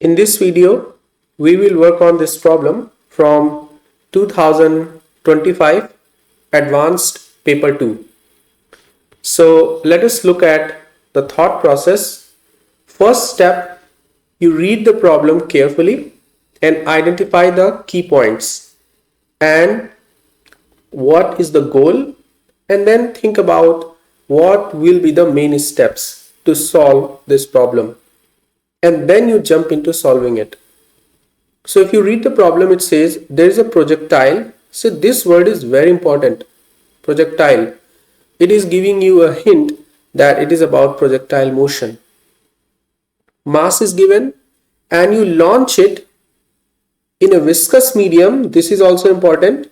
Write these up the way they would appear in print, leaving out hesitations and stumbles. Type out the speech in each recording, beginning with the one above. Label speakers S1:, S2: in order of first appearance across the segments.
S1: In this video, we will work on this problem from 2025 Advanced Paper 2. So let us look at the thought process. First step, you read the problem carefully and identify the key points and what is the goal, and then think about what will be the main steps to solve this problem. And then you jump into solving it. So if you read the problem, it says there is a projectile. So this word is very important, projectile. It is giving you a hint that it is about projectile motion. Mass is given and you launch it in a viscous medium. This is also important.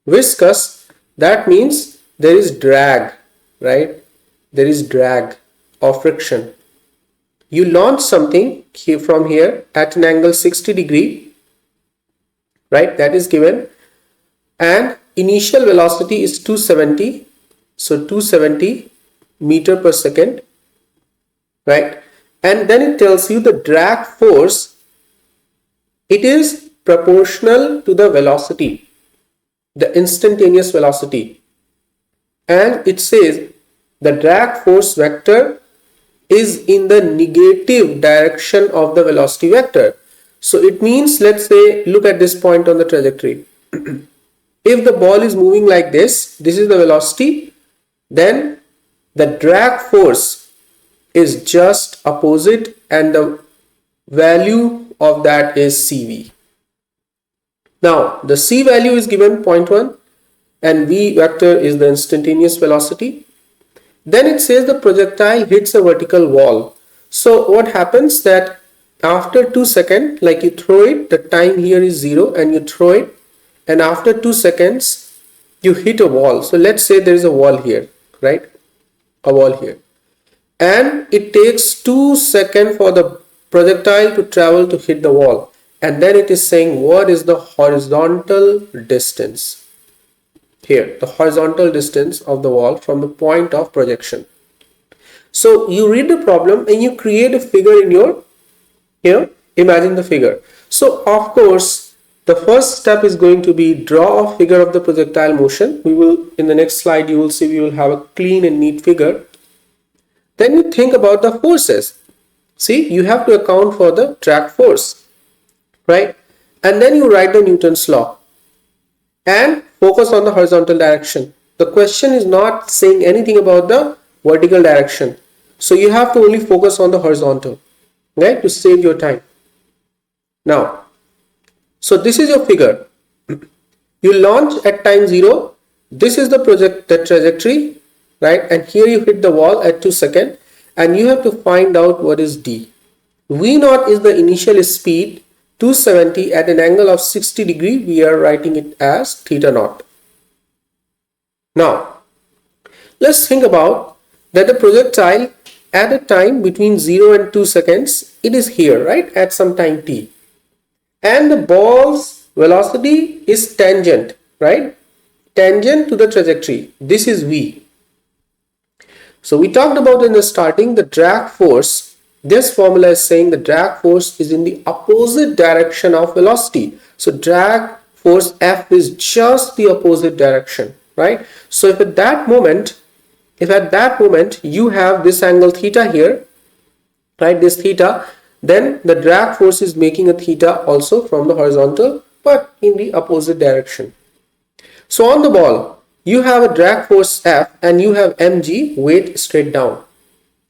S1: Viscous, that means there is drag, right? There is drag or friction. You launch something from here at an angle 60 degree, right? That is given, and initial velocity is 270. So 270 meter per second, right? And then it tells you the drag force, it is proportional to the velocity, the instantaneous velocity. And it says the drag force vector is in the negative direction of the velocity vector. So it means, let's say, look at this point on the trajectory. If the ball is moving like this is the velocity, then the drag force is just opposite and the value of that is CV. Now the C value is given 0.1 and V vector is the instantaneous velocity. Then it says the projectile hits a vertical wall. So what happens that after 2 seconds, like you throw it, the time here is 0 and you throw it, and after 2 seconds you hit a wall. So let's say there is a wall here, right? A wall here. And it takes 2 seconds for the projectile to travel to hit the wall. And then it is saying what is the horizontal distance. Here, the horizontal distance of the wall from the point of projection. So you read the problem and you create a figure in your, imagine the figure. So of course, the first step is going to be draw a figure of the projectile motion. We will, in the next slide, you will see we will have a clean and neat figure. Then you think about the forces. See, you have to account for the drag force, right? And then you write the Newton's law and focus on the horizontal direction. The question is not saying anything about the vertical direction. So you have to only focus on the horizontal, right? To save your time. Now, so this is your figure. You launch at time 0. This is the trajectory, right? And here you hit the wall at 2 seconds and you have to find out what is D. V0 is the initial speed, 270 at an angle of 60 degree. We are writing it as theta naught. Now, let's think about that the projectile at a time between 0 and 2 seconds, it is here, right? At some time t. And the ball's velocity is tangent, right? Tangent to the trajectory. This is V. So we talked about in the starting the drag force. This formula is saying the drag force is in the opposite direction of velocity. So drag force F is just the opposite direction, right? So if at that moment you have this angle theta here, right, this theta, then the drag force is making a theta also from the horizontal but in the opposite direction. So on the ball, you have a drag force F and you have mg, weight straight down.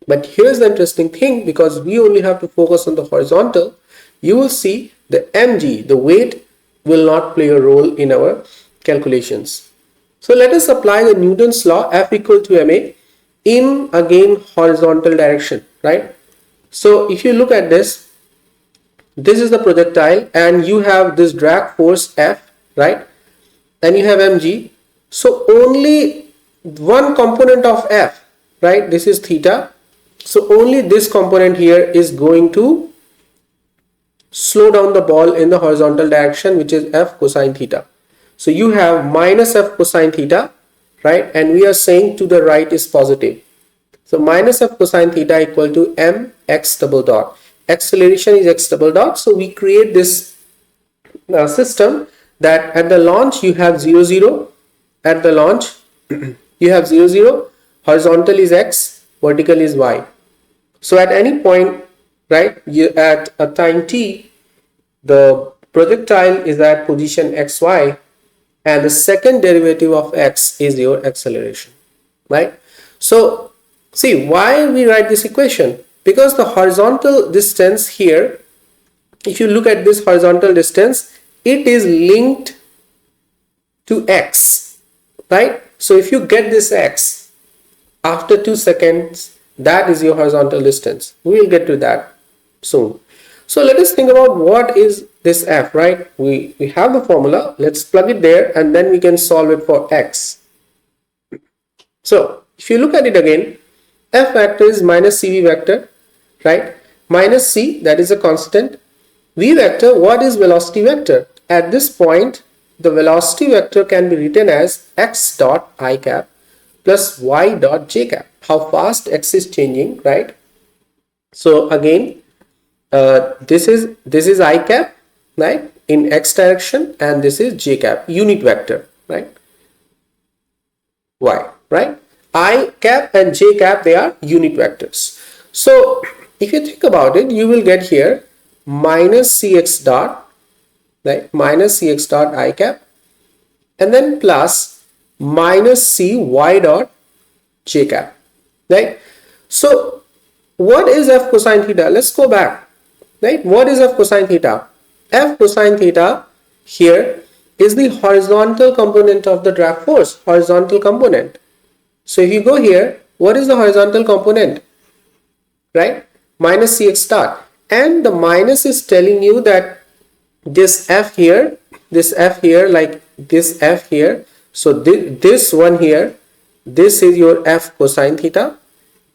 S1: But here's the interesting thing, because we only have to focus on the horizontal, you will see the mg, the weight, will not play a role in our calculations. So let us apply the Newton's law, F equal to ma, in again horizontal direction, right? So if you look at this is the projectile and you have this drag force F, right? And you have mg. So only one component of F, right? This is theta. So only this component here is going to slow down the ball in the horizontal direction, which is F cosine theta. So you have minus F cosine theta, right? And we are saying to the right is positive. So minus F cosine theta equal to mx double dot. acceleration is x double dot. So we create this system that at the launch you have 0 0, at the launch you have 0 0, horizontal is x, vertical is y. So at any point, right, at a time t, the projectile is at position xy, and the second derivative of x is your acceleration, right? So see why we write this equation, because the horizontal distance here, if you look at this horizontal distance, it is linked to x, right? So if you get this x after 2 seconds, that is your horizontal distance. We will get to that soon. So let us think about what is this f, right? We have the formula. Let's plug it there and then we can solve it for x. So if you look at it again, f vector is minus cv vector, right? Minus c, that is a constant. V vector, what is velocity vector? At this point, the velocity vector can be written as x dot I cap plus y dot j cap. How fast x is changing, right? So again, this is I cap, right, in x direction, and this is j cap, unit vector, right? Y, right? I cap and j cap, they are unit vectors. So if you think about it, you will get here minus cx dot, right, minus cx dot I cap, and then plus minus cy dot j cap, right? So what is f cosine theta? Let's go back, right? What is f cosine theta? F cosine theta here is the horizontal component of the drag force, horizontal component. So if you go here, what is the horizontal component, right? Minus cx dot, and the minus is telling you that this f here, like this f here, so this one here, this is your f cosine theta,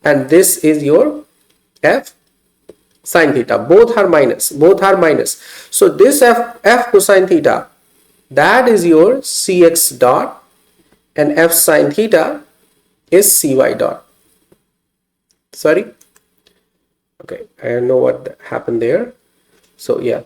S1: and this is your f sine theta. Both are minus, so this f cosine theta, that is your cx dot, and f sine theta is cy dot. Sorry, okay, I don't know what happened there. So yeah,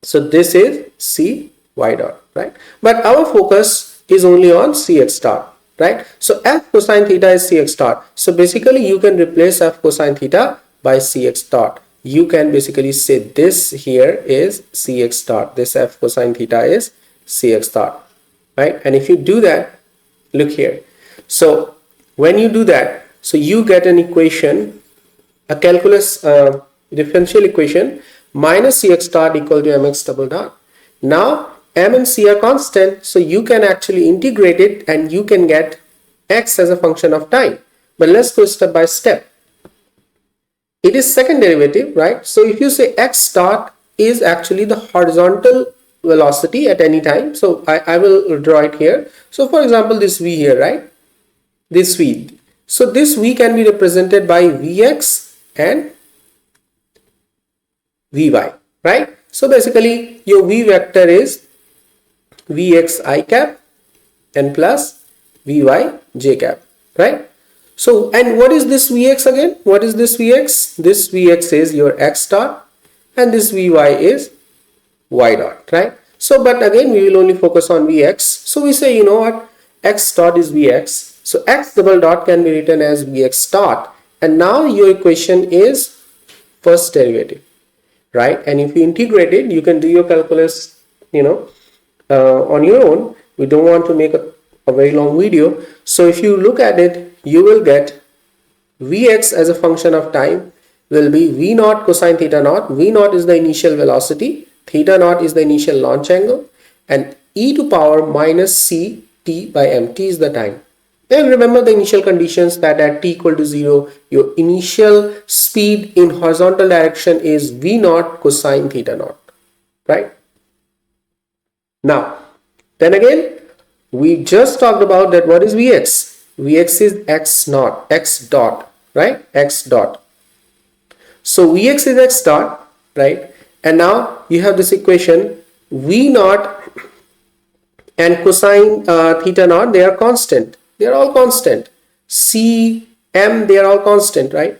S1: so this is cy dot, right? But our focus is only on cx dot, right? So f cosine theta is cx dot. So basically you can replace f cosine theta by cx dot. You can basically say this here is cx dot, this f cosine theta is cx dot, right? And if you do that, look here. So when you do that, so you get an equation, a calculus differential equation, minus cx dot equal to mx double dot. Now m and c are constant, so you can actually integrate it and you can get x as a function of time. But let's go step by step. It is second derivative, right? So if you say x dot is actually the horizontal velocity at any time, so I will draw it here. So for example, this v here, right? This v. So this v can be represented by vx and vy, right? So basically your v vector is vx I cap and plus vy j cap, right? So, and what is this vx again? What is this vx? This vx is your x dot and this vy is y dot, right? So but again we will only focus on vx. So we say, you know what, x dot is vx, so x double dot can be written as vx dot, and now your equation is first derivative, right? And if you integrate it, you can do your calculus, you know, on your own. We don't want to make a very long video. So if you look at it, you will get vx as a function of time will be v naught cosine theta naught. V naught is the initial velocity, theta naught is the initial launch angle, and e to power minus c t by m. T is the time. Then remember the initial conditions, that at t equal to 0, your initial speed in horizontal direction is v naught cosine theta naught, right? Now, then again, we just talked about that what is vx? Vx is x naught, x dot, right? X dot. So vx is x dot, right? And now you have this equation, v naught and cosine theta naught, they are constant. They are all constant. C, m, they are all constant, right?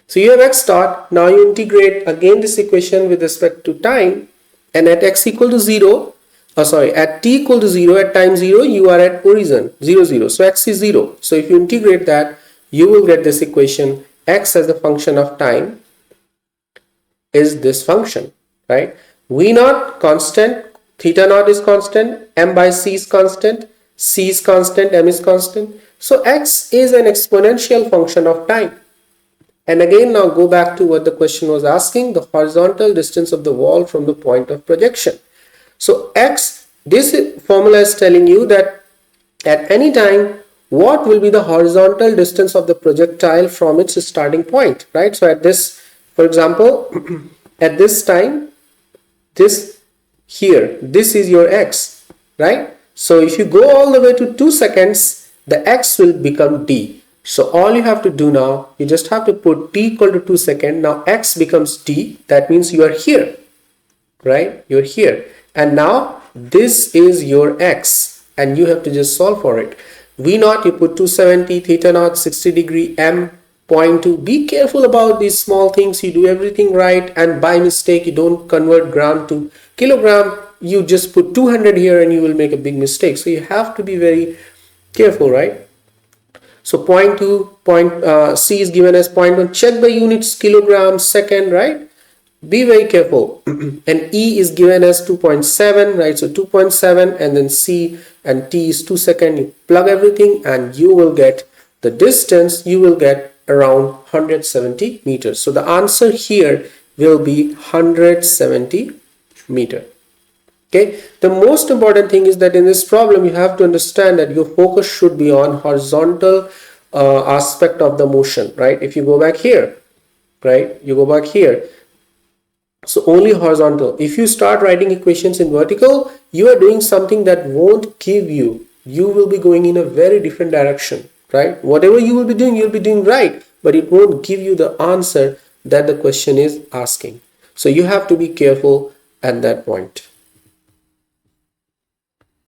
S1: So you have x dot. Now you integrate again this equation with respect to time, and at x equal to 0, at t equal to 0, at time 0, you are at origin 0 0. So x is 0. So if you integrate that, you will get this equation. X as a function of time is this function, right? V naught constant, theta naught is constant, m by c is constant, c is constant, m is constant. So x is an exponential function of time. And again, now go back to what the question was asking, the horizontal distance of the wall from the point of projection. So x, this formula is telling you that at any time, what will be the horizontal distance of the projectile from its starting point, right? So at this, for example, at this time, this here, this is your x, right? So if you go all the way to 2 seconds, the x will become d. So all you have to do now, you just have to put t equal to 2 seconds. Now x becomes d. That means you are here, right? You're here. And now this is your x, and you have to just solve for it. V naught, you put 270, theta naught 60 degree, m 0.2. Be careful about these small things. You do everything right, and by mistake you don't convert gram to kilogram. You just put 200 here and you will make a big mistake. So you have to be very careful, right? So 0.2, C is given as 0.1. Check the units, kilograms, second, right? Be very careful. And E is given as 2.7, right? So 2.7, and then C and T is 2 seconds. You plug everything and you will get the distance. You will get around 170 meters. So the answer here will be 170 meter. Okay, the most important thing is that in this problem you have to understand that your focus should be on horizontal aspect of the motion, right? If you go back here, right, you go back here, so only horizontal. If you start writing equations in vertical, you are doing something that won't give you, you will be going in a very different direction, right? Whatever you will be doing, you'll be doing right, but it won't give you the answer that the question is asking. So you have to be careful at that point.